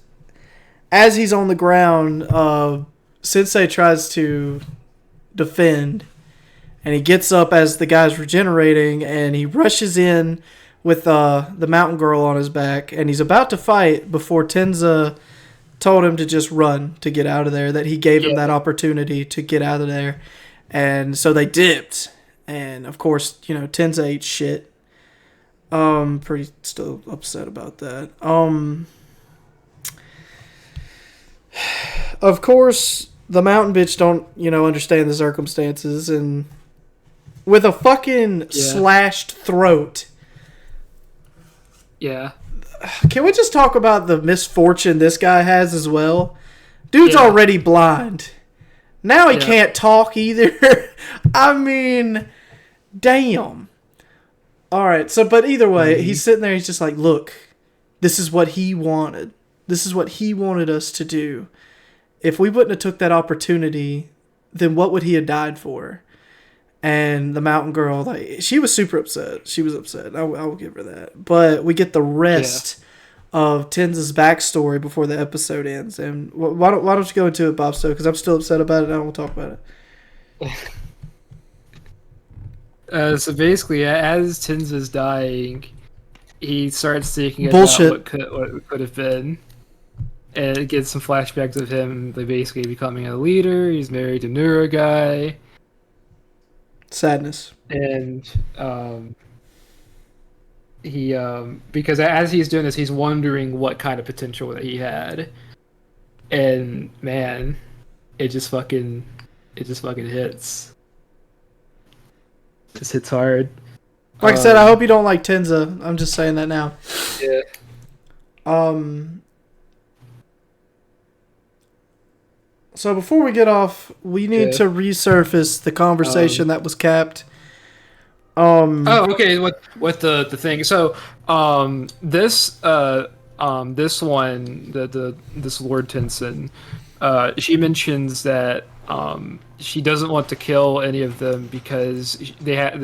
as he's on the ground, Sensei tries to defend. And he gets up as the guy's regenerating, and he rushes in with the mountain girl on his back, and he's about to fight before Tenza told him to just run to get out of there, that he gave him that opportunity to get out of there. And so they dipped. And, of course, you know, Tenza ate shit. Pretty still upset about that. Of course, the mountain bitch don't, you know, understand the circumstances, and with a fucking slashed throat. Yeah. Can we just talk about the misfortune this guy has as well? Dude's already blind. Now he can't talk either. I mean, damn. Alright, so, but either way, he's sitting there, he's just like, look, this is what he wanted. This is what he wanted us to do. If we wouldn't have took that opportunity, then what would he have died for? And the mountain girl, like, she was super upset. She was upset. I will give her that. But we get the rest of Tenza's backstory before the episode ends. And why don't you go into it, Bopsto? Because I'm still upset about it, and I won't talk about it. So basically, as Tenza's dying, he starts thinking Bullshit. about what could have been. And it gets some flashbacks of him basically becoming a leader. He's married to Nura guy. Sadness. And he because as he's doing this, he's wondering what kind of potential that he had. And man, it just fucking hits. Just hits hard. Like I said, I hope you don't like Tenza. I'm just saying that now. Yeah. So before we get off, we need to resurface the conversation that was capped. Oh, okay. With the thing. So, this one, this Lord Tenson, she mentions that she doesn't want to kill any of them because they have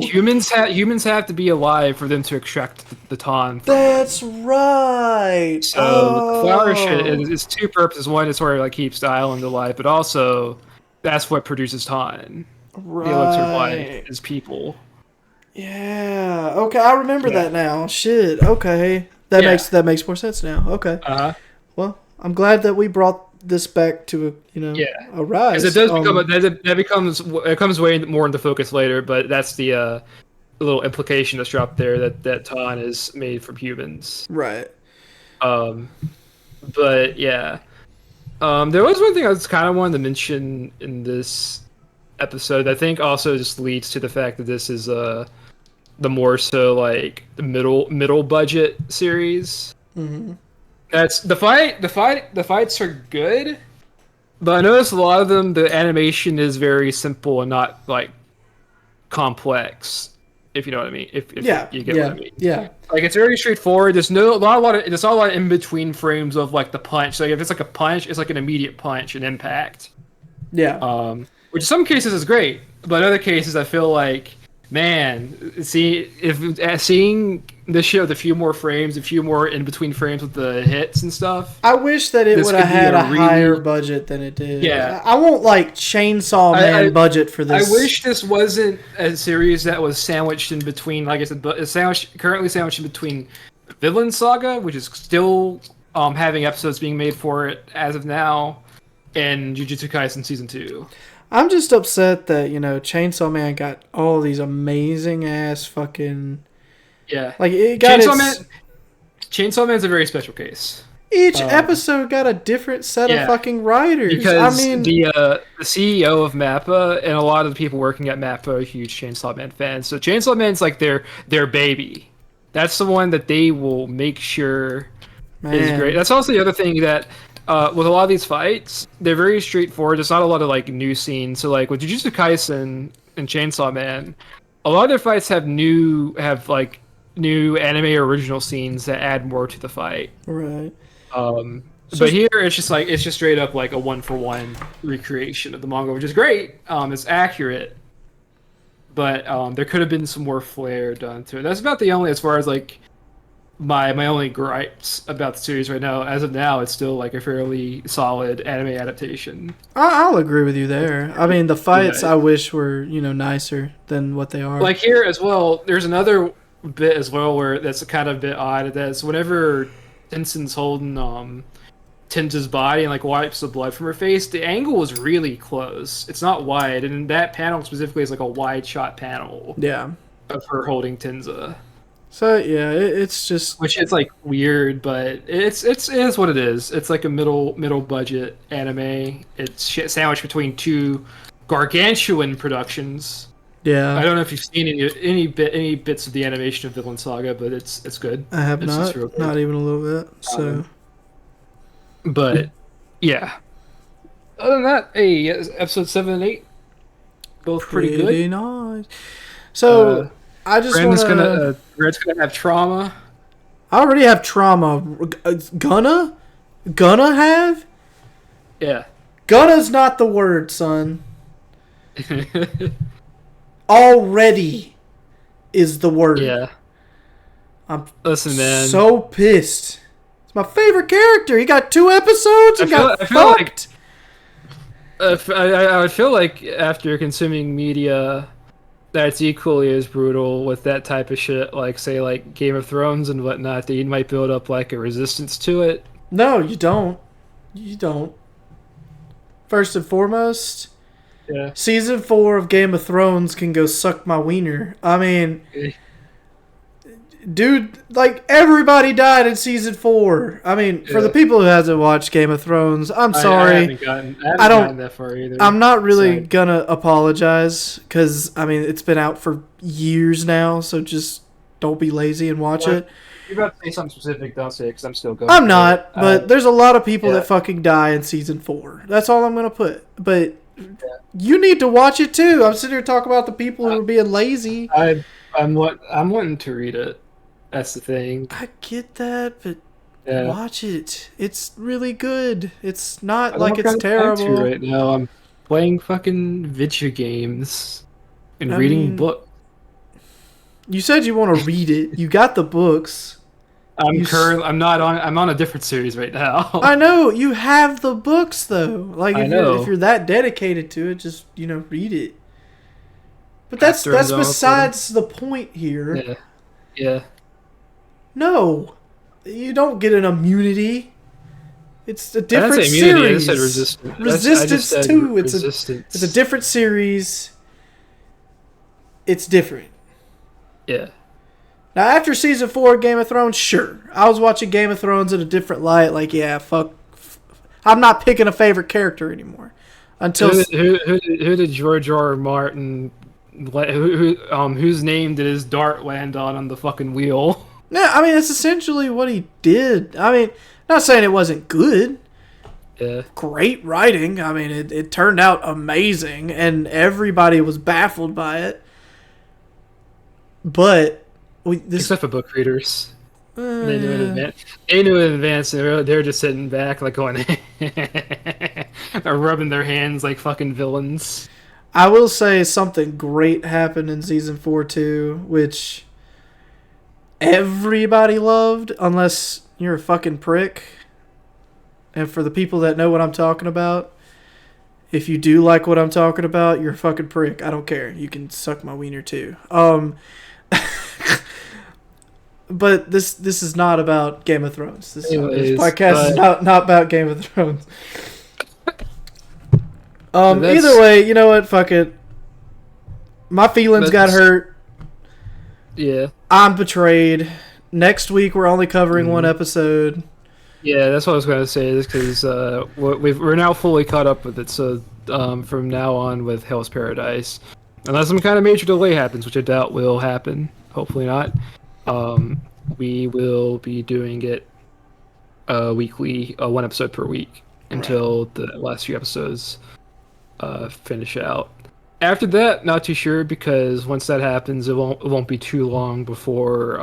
humans have to be alive for them to extract the Ton. That's right. So the flower shit is two purposes. One, it sort of like keeps the island alive, but also that's what produces Ton. Right. The elixir of life is people. Yeah. Okay, I remember that now. Shit. Okay, that makes more sense now. Okay. Well, I'm glad that we brought this back to a rise. Because it does it comes way more into focus later, but that's the little implication that's dropped there that Ton is made from humans. Right. But yeah. There was one thing I was kind of wanted to mention in this episode that I think also just leads to the fact that this is the more so like the middle budget series. Mm-hmm. That's the fights are good, but I noticed a lot of them the animation is very simple and not like complex. If you know what I mean. If you get what I mean. Yeah. Like it's very straightforward. There's not a lot of in between frames of like the punch. Like if it's like a punch, it's like an immediate punch and impact. Yeah. Which in some cases is great, but in other cases I feel like, man, seeing this show with a few more frames, a few more in between frames with the hits and stuff. I wish that it would have had a higher budget than it did. Yeah. I won't like Chainsaw Man budget for this. I wish this wasn't a series that was sandwiched in between, like I said, but it's currently sandwiched in between Villain Saga, which is still having episodes being made for it as of now, and Jujutsu Kaisen Season 2. I'm just upset that, Chainsaw Man got all these amazing ass fucking... Yeah. Like, it got Chainsaw Man's a very special case. Each episode got a different set of fucking writers. Because the CEO of MAPPA and a lot of the people working at MAPPA are huge Chainsaw Man fans. So Chainsaw Man's like their baby. That's the one that they will make sure is great. That's also the other thing that... with a lot of these fights, they're very straightforward. There's not a lot of like new scenes. So like with Jujutsu Kaisen and Chainsaw Man, a lot of their fights have new anime original scenes that add more to the fight. Right. But here it's just straight up like a 1-for-1 recreation of the manga, which is great. It's accurate, but there could have been some more flair done to it. That's about the only as far as like my only gripes about the series right now. As of now, it's still like a fairly solid anime adaptation. I'll agree with you there. I mean, the fights Yeah. I wish were nicer than what they are. Like here as well, there's another bit as well where that's kind of a bit odd. That's whenever Tenson's holding Tenza's body and like wipes the blood from her face, the angle is really close. It's not wide, and that panel specifically is like a wide shot panel Yeah. of her holding Tenza. So yeah, it's just Which is like weird, but it is what it is. It's like a middle budget anime. It's sandwiched between two gargantuan productions. I yeah. don't know if you've seen any bits of the animation of Villain Saga, but it's good. I have It's just real not good. even a little bit. So But yeah. Other than that, hey, yes, episode 7 and 8, both pretty good. nice. So I just want Red's gonna have trauma. I already have trauma. Gonna have. Yeah. Gonna's not the word, son. Already is the word. Yeah. I'm Listen, man. so pissed. It's my favorite character. He got 2 episodes and got fucked. I would feel like after consuming media that's equally as brutal with that type of shit, like say like Game of Thrones and whatnot, that you might build up like a resistance to it. No, you don't. You don't. First and foremost, Yeah. season 4 of Game of Thrones can go suck my wiener. I mean, dude, like everybody died in season 4. I mean, for the people who hasn't watched Game of Thrones, I'm sorry. I haven't gotten that far either. I'm not really gonna apologize because I mean it's been out for years now, so just don't be lazy and watch it. You're about to say something specific, don't say it, because I'm still going. I'm not, but there's a lot of people that fucking die in season 4. That's all I'm gonna put. But you need to watch it too. I'm sitting here talking about the people who are being lazy. I'm wanting to read it. That's the thing. I get that, but watch it. It's really good. It's not like it's terrible. Right now, I'm playing fucking video games and reading books. You said you want to read it. You got the books. I'm on a different series right now. I know you have the books though. Like if you're that dedicated to it, just read it. But that's besides the point here. Yeah. Yeah. No, you don't get an immunity. It's a different series. I said resistance. Resistance too. It's a different series. It's different. Yeah. Now, after season 4 of Game of Thrones, sure. I was watching Game of Thrones in a different light. Like, yeah, fuck. I'm not picking a favorite character anymore. Until who did George R. R. Martin? Whose name did his dart land on the fucking wheel? Yeah, I mean, that's essentially what he did. I mean, not saying it wasn't good. Yeah. Great writing. I mean, it turned out amazing, and everybody was baffled by it. But except for book readers, they knew in advance. They knew in advance. They're just sitting back, like going, or rubbing their hands like fucking villains. I will say something great happened in season 4 too, which everybody loved, unless you're a fucking prick. And for the people that know what I'm talking about, if you do like what I'm talking about, you're a fucking prick. I don't care. You can suck my wiener too. But this is not about Game of Thrones. This podcast is not about Game of Thrones. Either way, you know what? Fuck it. My feelings got hurt. Yeah. I'm betrayed. Next week we're only covering one episode. Yeah, that's what I was going to say. Is because we're now fully caught up with it. So from now on with Hell's Paradise, unless some kind of major delay happens, which I doubt will happen. Hopefully not. We will be doing it weekly, 1 episode per week until the last few episodes finish out. After that, not too sure, because once that happens, it won't be too long before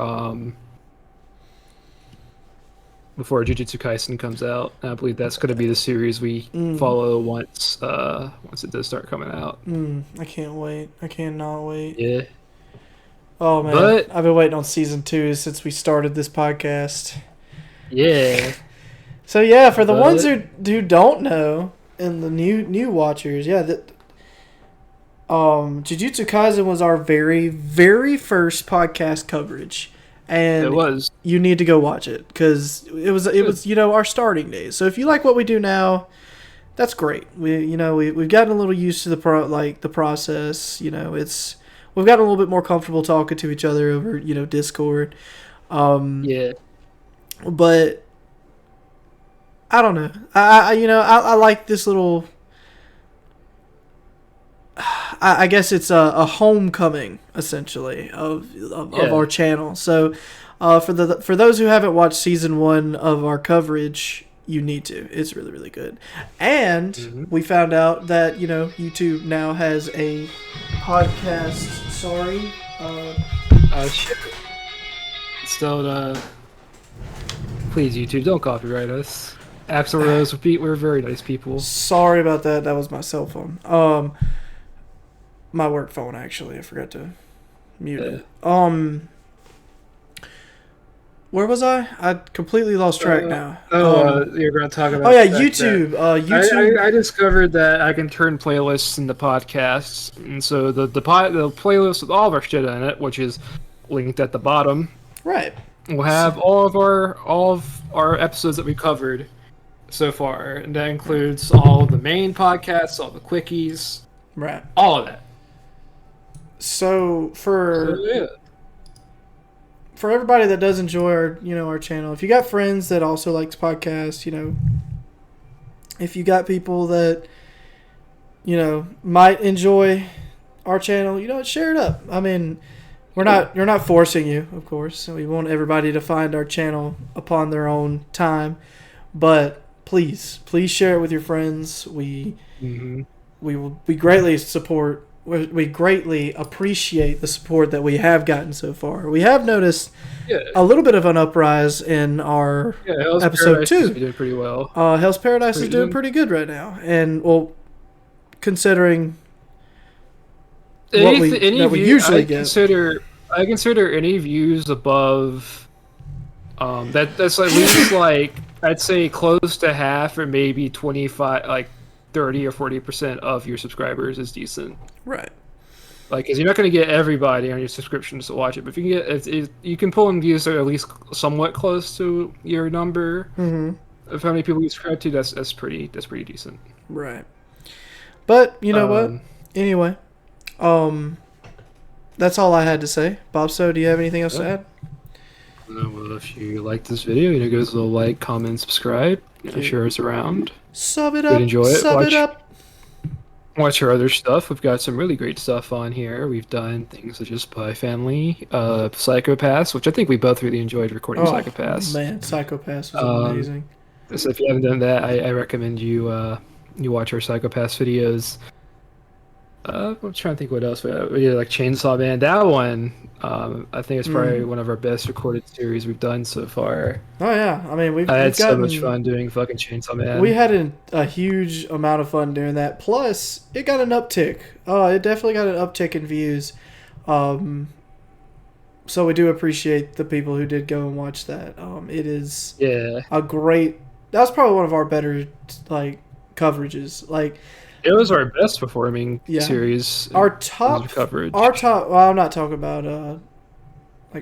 Jujutsu Kaisen comes out. And I believe that's going to be the series we follow once it does start coming out. I can't wait. I cannot wait. Yeah. Oh man, But I've been waiting on season 2 since we started this podcast. yeah, So yeah, for the ones but who don't know and the new watchers, yeah, Jujutsu Kaisen was our very first podcast coverage, it and was you need to go watch it because it was our starting days. So if you like what we do now, that's great. We've gotten a little used to the process. We've gotten a little bit more comfortable talking to each other over Discord. yeah. But I don't know. I like this little. I guess it's a homecoming essentially of our channel. So for those who haven't watched season 1 of our coverage, you need to. It's really really good. And we found out that YouTube now has a podcast. Sorry. Shit. Still, please YouTube, don't copyright us. Axel Rose, we're very nice people. Sorry about that. That was my cell phone. My work phone actually. I forgot to mute it. Where was I? I completely lost track now. You're going to talk about. Oh yeah, YouTube. YouTube. I discovered that I can turn playlists into podcasts, and so the playlist with all of our shit in it, which is linked at the bottom, Right. will have all of our episodes that we covered so far, and that includes all of the main podcasts, all the quickies, Right. all of that. So for everybody that does enjoy our channel, if you got friends that also likes podcasts, if you got people that might enjoy our channel, share it up. I mean, you're not forcing you, of course. We want everybody to find our channel upon their own time, but please share it with your friends. We greatly support. We greatly appreciate the support that we have gotten so far. We have noticed a little bit of an uprise in our episode 2. We did pretty well. Hell's Paradise is doing pretty good right now, and considering what we usually get. I consider any views above that's at least like I'd say close to half or maybe 25, like 30 or 40% of your subscribers is decent. Right. Like, because you're not going to get everybody on your subscriptions to watch it, but if you can if you can pull in views that are at least somewhat close to your number of how many people you subscribe to, that's pretty decent. Right. But you know what? Anyway, that's all I had to say. Bopsto, do you have anything else to add? Well, if you like this video, give us a like, comment, subscribe, share us around. Sub it up. Enjoy it. Sub it up. Watch our other stuff. We've got some really great stuff on here. We've done things such as Spy Family, Psychopaths, which I think we both really enjoyed recording. Psychopaths. Man, Psychopaths was amazing. So if you haven't done that, I recommend you watch our Psychopaths videos. I'm trying to think what else we did, like Chainsaw Man. That one, I think it's probably one of our best recorded series we've done so far. Oh yeah, I mean I had so much fun doing fucking Chainsaw Man. We had a huge amount of fun doing that. Plus, it got an uptick. It definitely got an uptick in views. So we do appreciate the people who did go and watch that. It is a great. That's probably one of our better coverages. It was our best performing series. Our top coverage. Well, I'm not talking about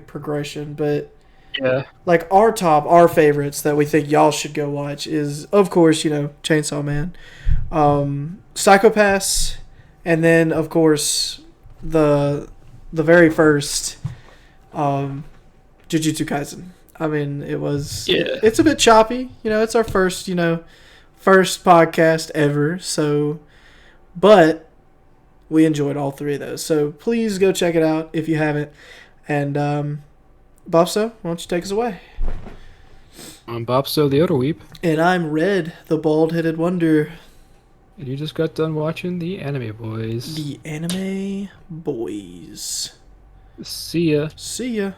progression, but our favorites that we think y'all should go watch is, of course, Chainsaw Man, Psychopaths, and then of course the very first Jujutsu Kaisen. I mean, it was it's a bit choppy. It's our first podcast ever, so. But we enjoyed all three of those. So please go check it out if you haven't. And Bopsto, why don't you take us away? I'm Bopsto the Odor Weep. And I'm Red, the bald-headed wonder. And you just got done watching the Anime Boys. The Anime Boys. See ya. See ya.